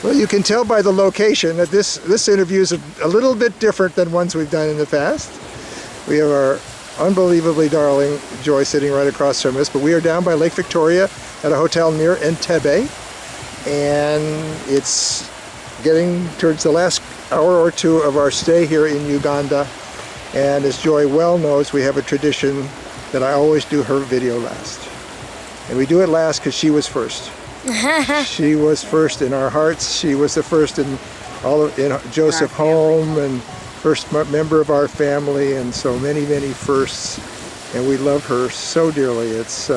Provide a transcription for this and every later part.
Well, you can tell by the location that this interview is a little bit different than ones we've done in the past. We have our unbelievably darling Joy sitting right across from us, but we are down by Lake Victoria at a hotel near Entebbe, and it's getting towards the last hour or two of our stay here in Uganda. And as Joy well knows, we have a tradition that I always do her video last. And we do it last because she was first. She was first in our hearts. She was the first in Joseph home and first member of our family, and so many firsts. And we love her so dearly. It's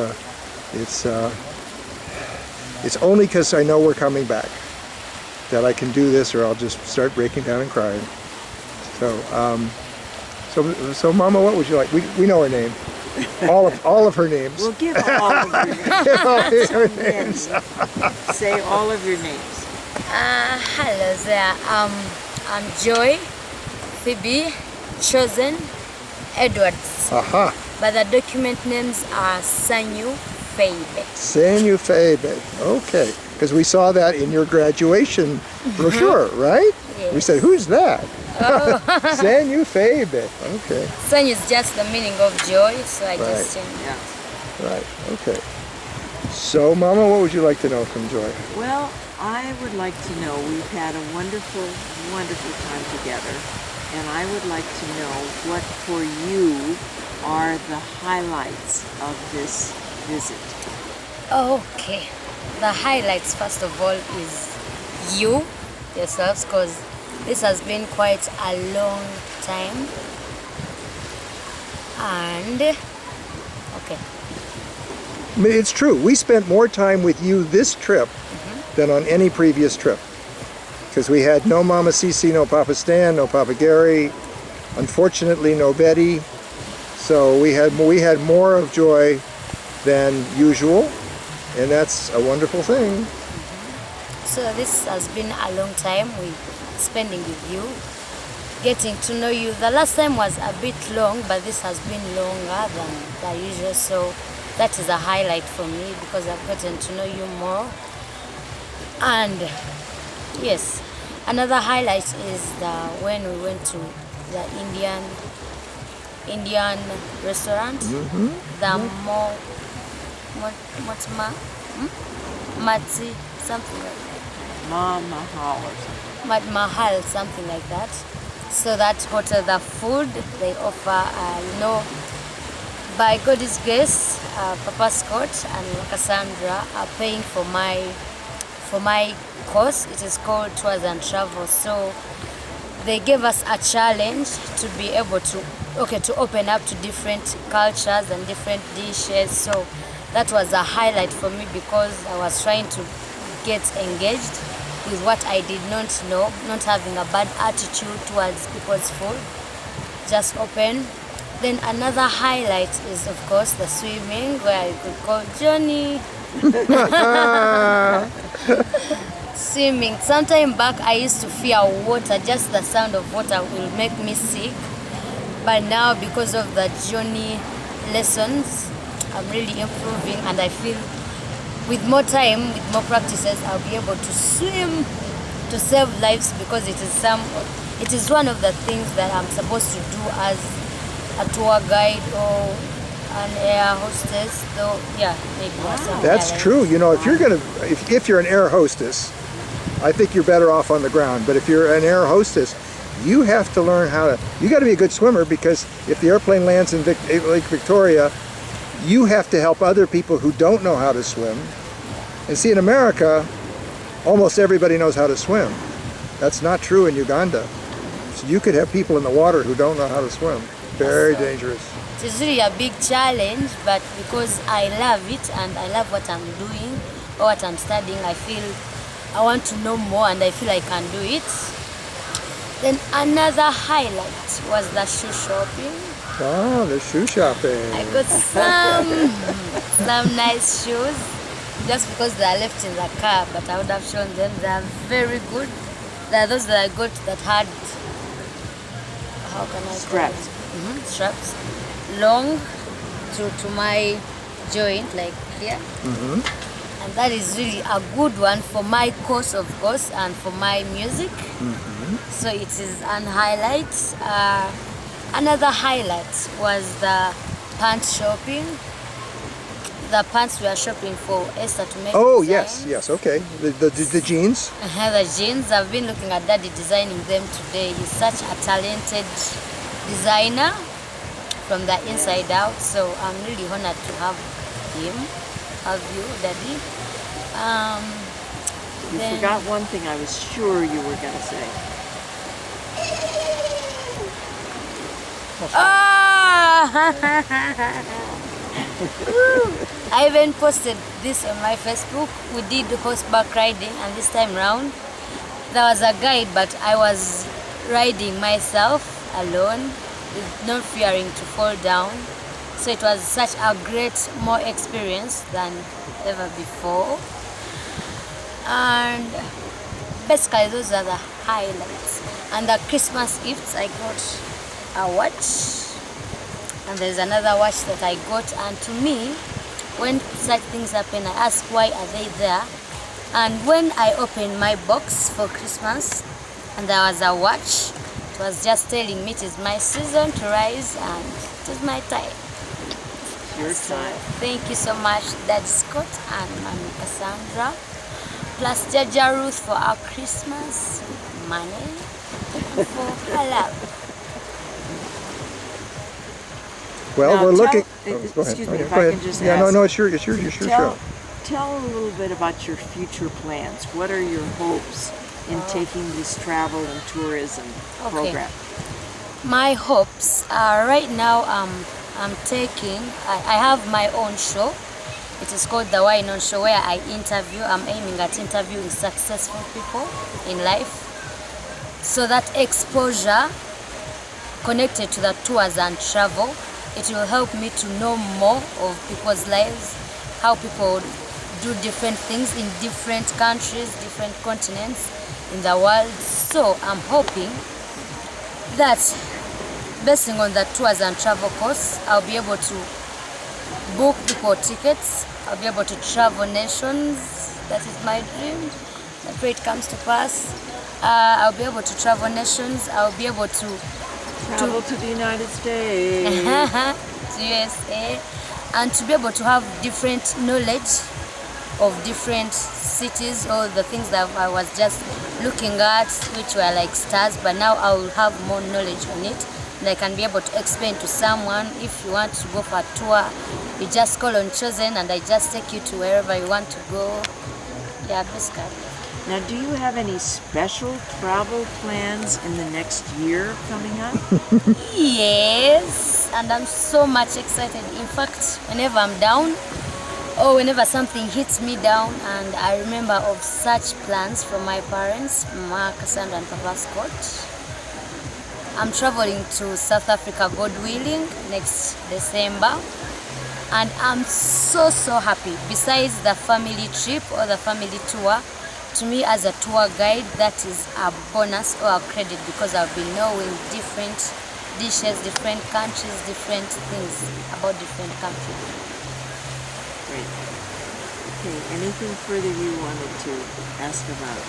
only because I know we're coming back that I can do this, or I'll just start breaking down and crying. So Mama, what would you like? We know her name. All of her names. We'll give all of your names. Give all of your names. Say all of your names. Hello there. I'm Joy Phoebe Chosen Edwards. Aha. But the document names are Sanyu Phoebe. Sanyu Phoebe. Okay. Because we saw that in your graduation brochure, right? Yes. We said, who's that? Oh. Sanyu Phoebe. Okay. Sanyu is just the meaning of joy, so I Right. just changed it. Right. Okay. So, Mama, what would you like to know from Joy? Well, I would like to know, we've had a wonderful time together, and I would like to know what for you are the highlights of this visit. Okay. The highlights, first of all, is you yourselves, because this has been quite a long time. And okay. I mean, it's true. We spent more time with you this trip than on any previous trip. Because we had no Mama Cece, no Papa Stan, no Papa Gary, unfortunately no Betty. So we had more of Joy than usual, and that's a wonderful thing. So this has been a long time spending with you, getting to know you. The last time was a bit long, but this has been longer than the usual, so that is a highlight for me because I've gotten to know you more. And yes, another highlight is when we went to the Indian restaurant, the Matzi, something like that. Mahal or something. Mahal, something like that. So that hotel, the food they offer, by God's grace, Papa Scott and Cassandra are paying for my course. It is called Tours and Travel. So they gave us a challenge to be able to open up to different cultures and different dishes. So that was a highlight for me because I was trying to get engaged with what I did not know, not having a bad attitude towards people's food, just open. Then another highlight is, of course, the swimming, where I could call Johnny. Swimming. Sometime back, I used to fear water. Just the sound of water will make me sick. But now, because of the Johnny lessons, I'm really improving, and I feel with more time, with more practices, I'll be able to swim to save lives, because it is one of the things that I'm supposed to do as a tour guide or an air hostess. Though, yeah, maybe That's true. You know, if you're an air hostess, I think you're better off on the ground. But if you're an air hostess, you have to learn you got to be a good swimmer, because if the airplane lands in Lake Victoria, you have to help other people who don't know how to swim. And see, in America, almost everybody knows how to swim. That's not true in Uganda. So you could have people in the water who don't know how to swim. Very dangerous. It's really a big challenge, but because I love it and I love what I'm doing or what I'm studying, I feel I want to know more and I feel I can do it. Then another highlight was the shoe shopping. Ah, the shoe shopping. I got some nice shoes, just because they are left in the car, but I would have shown them. They are very good. They are those that I got that had, how can I straps. Straps, long to my joint, like here. and that is really a good one for my course, of course, and for my music. So it is an highlight. Another highlight was the pants shopping. The pants we are shopping for Esther to make. Oh, designs. yes, okay. The jeans? The jeans, I've been looking at Daddy designing them today. He's such a talented designer from the inside out, so I'm really honored to have him, have you, Daddy. You forgot one thing I was sure you were going to say. I even posted this on my Facebook. We did horseback riding, and this time round there was a guide, but I was riding myself alone with not fearing to fall down. So it was such a great, more experience than ever before. And basically those are the highlights. And the Christmas gifts, I got a watch, and there's another watch that I got, and to me, when such things happen, I ask why are they there. And when I opened my box for Christmas and there was a watch, it was just telling me it is my season to rise and it is my time. Your So time. thank you so much, Daddy Scott and Mommy Cassandra, plus Jaja Ruth for our Christmas money and for her love. Well, Now, we're looking... tell- Oh, go ahead. excuse me, Okay, if go I ahead. can just Yeah, ask. no, it's your show. Tell a little bit about your future plans. What are your hopes in taking this travel and tourism program? My hopes are right now I'm taking, I have my own show. It is called The Wine On Show, where I interview. I'm aiming at interviewing successful people in life. So that exposure connected to the tours and travel, it will help me to know more of people's lives, how people do different things in different countries, different continents in the world. So I'm hoping that based on the tours and travel course, I'll be able to book people tickets, I'll be able to travel nations. That is my dream. I pray it comes to pass. I'll be able to travel nations, I'll be able to Travel to the United States. to USA, and to be able to have different knowledge of different cities, or the things that I was just looking at, which were like stars, but now I will have more knowledge on it, and I can be able to explain to someone. If you want to go for a tour, you just call on Chosen and I just take you to wherever you want to go. Yeah, basically. Now, do you have any special travel plans in the next year coming up? Yes, and I'm so much excited. In fact, whenever I'm down, or whenever something hits me down, and I remember of such plans from my parents, Mama Cassandra and Papa Scott, I'm traveling to South Africa, God willing, next December. And I'm so happy. Besides the family trip or the family tour, to me as a tour guide, that is a bonus or a credit, because I'll be knowing different dishes, different countries, different things about different countries. Great. Okay, anything further you wanted to ask about?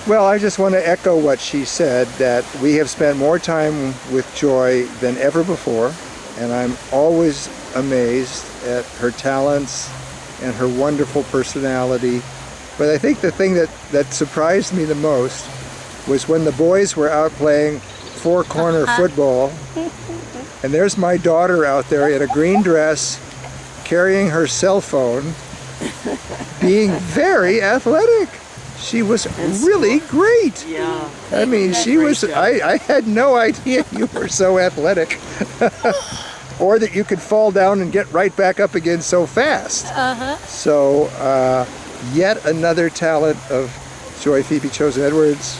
Well, I just want to echo what she said, that we have spent more time with Joy than ever before, and I'm always amazed at her talents and her wonderful personality. But I think the thing that surprised me the most was when the boys were out playing four-corner football, and there's my daughter out there in a green dress, carrying her cell phone, being very athletic. She was really great. Yeah. I mean, she was, I had no idea you were so athletic. Or that you could fall down and get right back up again so fast. So, yet another talent of Joy Phoebe Chosen Edwards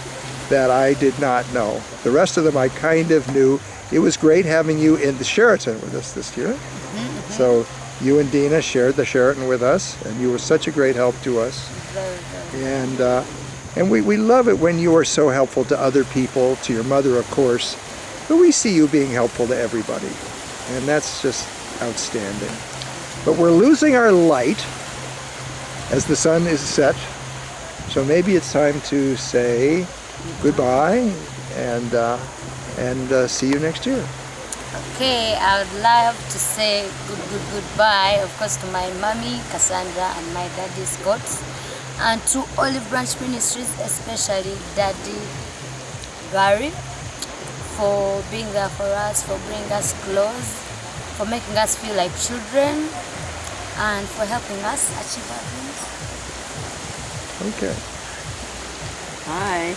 that I did not know. The rest of them I kind of knew. It was great having you in the Sheraton with us this year. So you and Dina shared the Sheraton with us, and you were such a great help to us. And we love it when you are so helpful to other people, to your mother, of course, but we see you being helpful to everybody, and that's just outstanding. But we're losing our light, as the sun is set. So maybe it's time to say goodbye and see you next year. Okay, I would love to say goodbye, of course, to my mommy Cassandra and my daddy Scott, and to Olive Branch Ministries, especially Daddy Gary, for being there for us, for bringing us close, for making us feel like children, and for helping us achieve our dreams. Okay. Bye.